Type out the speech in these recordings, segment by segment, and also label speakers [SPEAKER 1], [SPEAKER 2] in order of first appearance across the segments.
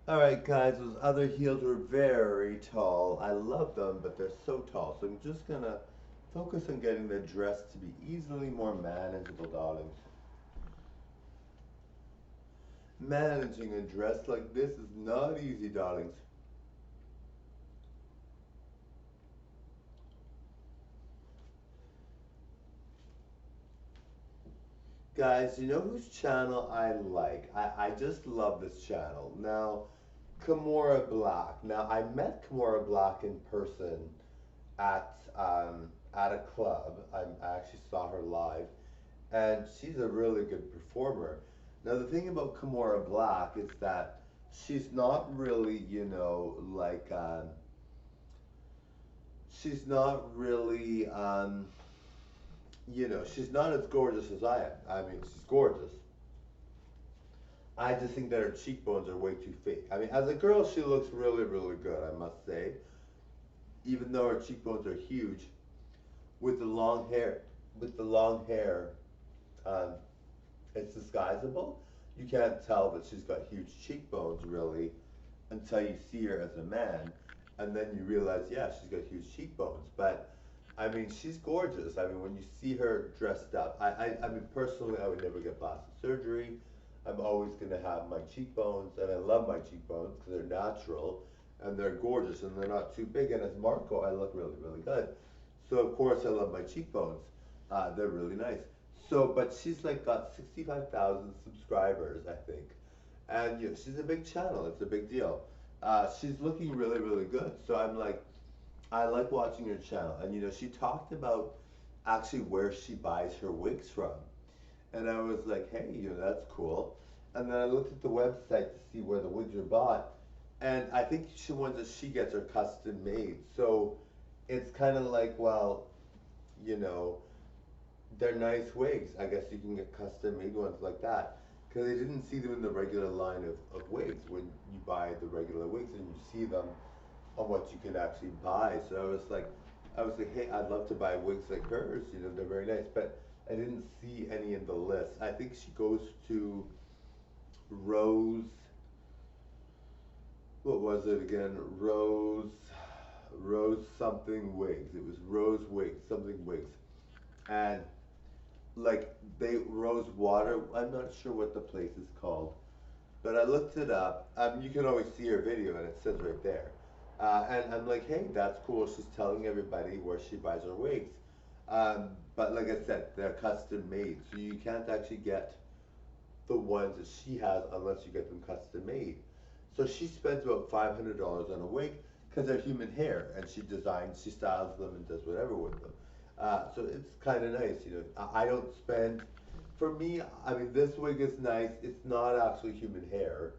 [SPEAKER 1] Alright guys, those other heels were very tall. I love them, but they're so tall. So I'm just gonna focus on getting the dress to be easily more manageable, darlings. Managing a dress like this is not easy, darlings. Guys, you know whose channel I like? I just love this channel. Now, Kimora Black. Now, I met Kimora Black in person at a club. I actually saw her live, and she's a really good performer. Now, the thing about Kimora Black is that she's not really, she's not really, she's not as gorgeous as I am. I mean, she's gorgeous. I just think that her cheekbones are way too fake. I mean, as a girl, she looks really, really good, I must say. Even though her cheekbones are huge, with the long hair, with the long hair, um, it's disguisable. You can't tell that she's got huge cheekbones really until you see her as a man, and then you realize, yeah, she's got huge cheekbones. But I mean, she's gorgeous. I mean, when you see her dressed up, I mean, personally, I would never get plastic surgery. I'm always gonna have my cheekbones, and I love my cheekbones because they're natural and they're gorgeous and they're not too big. And as Marco, I look really, really good. So of course, I love my cheekbones. They're really nice. So, but she's like got 65,000 subscribers, I think, and she's a big channel. It's a big deal. She's looking really, really good. So I'm like, I like watching her channel, and she talked about actually where she buys her wigs from, and I was like, hey, that's cool. And then I looked at the website to see where the wigs are bought, and I think she ones that she gets are custom made. So it's kind of like, well, you know, they're nice wigs. I guess you can get custom made ones like that. Because I didn't see them in the regular line of wigs when you buy the regular wigs and you see them on what you can actually buy. So I was like, hey, I'd love to buy wigs like hers. They're very nice. But I didn't see any in the list. I think she goes to Rose. What was it again? Rose something wigs. It was Rose wigs, something wigs. And like they Rose Water. I'm not sure what the place is called, but I looked it up. You can always see her video, and it says right there. And I'm like, hey, that's cool. She's telling everybody where she buys her wigs. But like I said, they're custom made, so you can't actually get the ones that she has unless you get them custom made. So she spends about $500 on a wig because they're human hair, and she designs, she styles them, and does whatever with them. So it's kind of nice. I don't spend. For me, I mean, this wig is nice. It's not actually human hair,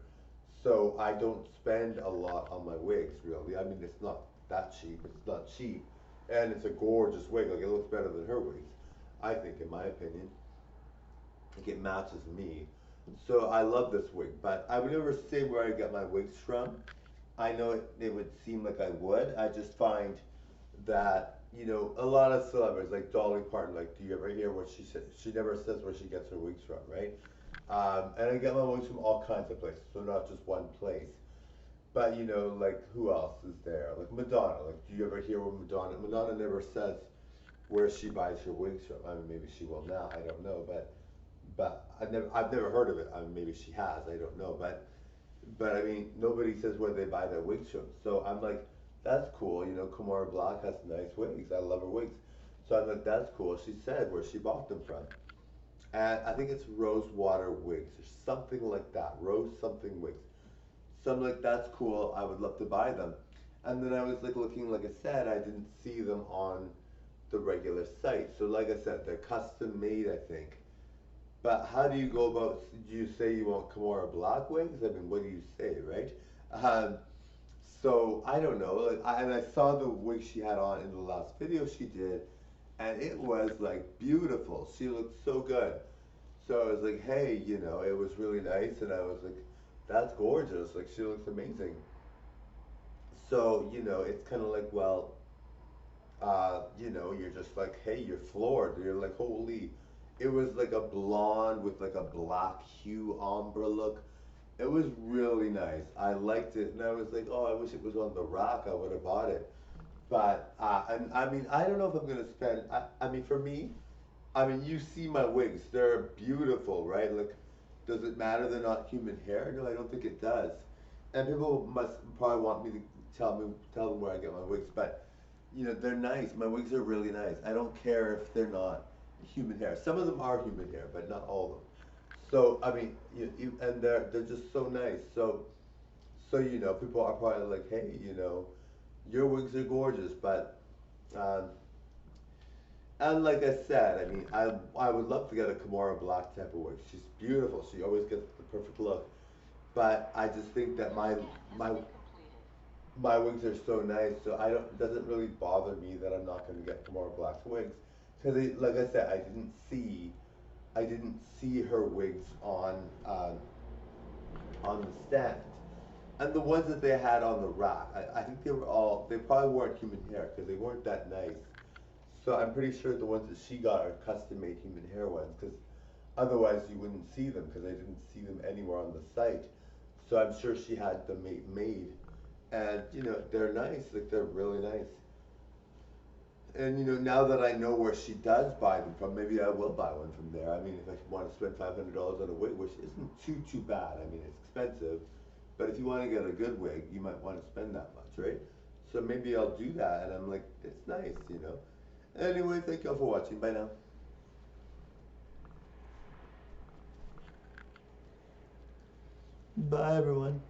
[SPEAKER 1] so I don't spend a lot on my wigs, really. I mean, it's not that cheap. It's not cheap, and it's a gorgeous wig. Like, it looks better than her wigs, I think, in my opinion. Like, it matches me. So I love this wig, but I would never say where I get my wigs from. I know it would seem like I would. I just find that a lot of celebrities like Dolly Parton, like, do you ever hear what she says? She never says where she gets her wigs from, right? And I get my wigs from all kinds of places, so not just one place. But like, who else is there? Like Madonna. Like, do you ever hear what Madonna never says where she buys her wigs from? I mean, maybe she will now. I don't know, but I've never heard of it. I mean, maybe she has. I don't know, but I mean, nobody says where they buy their wigs from. So I'm like, that's cool. Kamara Block has nice wigs. I love her wigs. So I'm like, that's cool. She said where she bought them from. And I think it's Rose Water Wigs or something like that. Rose something wigs. So I'm like, that's cool. I would love to buy them. And then I was like looking, like I said, I didn't see them on the regular site. So like I said, they're custom made, I think. But how do you go about? Do you say you want Kimora Black wigs? I mean, what do you say, right? Um, so I don't know. And I saw the wig she had on in the last video she did, and it was like beautiful. She looked so good. So I was like, hey, it was really nice, and I was like, that's gorgeous. Like, she looks amazing. So it's kind of like, well, you're just like, hey, you're floored. You're like, holy. It was like a blonde with like a black hue ombre look. It was really nice. I liked it, and I was like, oh, I wish it was on the rack. I would have bought it. But and I mean, I don't know if I'm gonna spend. I mean, for me, I mean, you see my wigs; they're beautiful, right? Like, does it matter they're not human hair? No, I don't think it does. And people must probably want me to tell them where I get my wigs, but you know, they're nice. My wigs are really nice. I don't care if they're not human hair. Some of them are human hair, but not all of them. So I mean, and they're just so nice. So you know, people are probably like, hey, you know, your wigs are gorgeous, but um, and like I said, I mean, I would love to get a Kimora Black type of wig. She's beautiful. She always gets the perfect look. But I just think that my my wigs are so nice, so I don't. It doesn't really bother me that I'm not going to get Kimora Black's wigs, because like I said, I didn't see her wigs on the stand. And the ones that they had on the rack, I think they probably weren't human hair because they weren't that nice. So I'm pretty sure the ones that she got are custom made human hair ones because otherwise you wouldn't see them because I didn't see them anywhere on the site. So I'm sure she had them made. And you know, they're nice, like they're really nice. And you know, now that I know where she does buy them from, maybe I will buy one from there. I mean, if I want to spend $500 on a wig, which isn't too bad. I mean, it's expensive, but if you want to get a good wig, you might want to spend that much, right? So maybe I'll do that. And I'm like, it's nice, you know. Anyway, thank y'all for watching. Bye now. Bye everyone.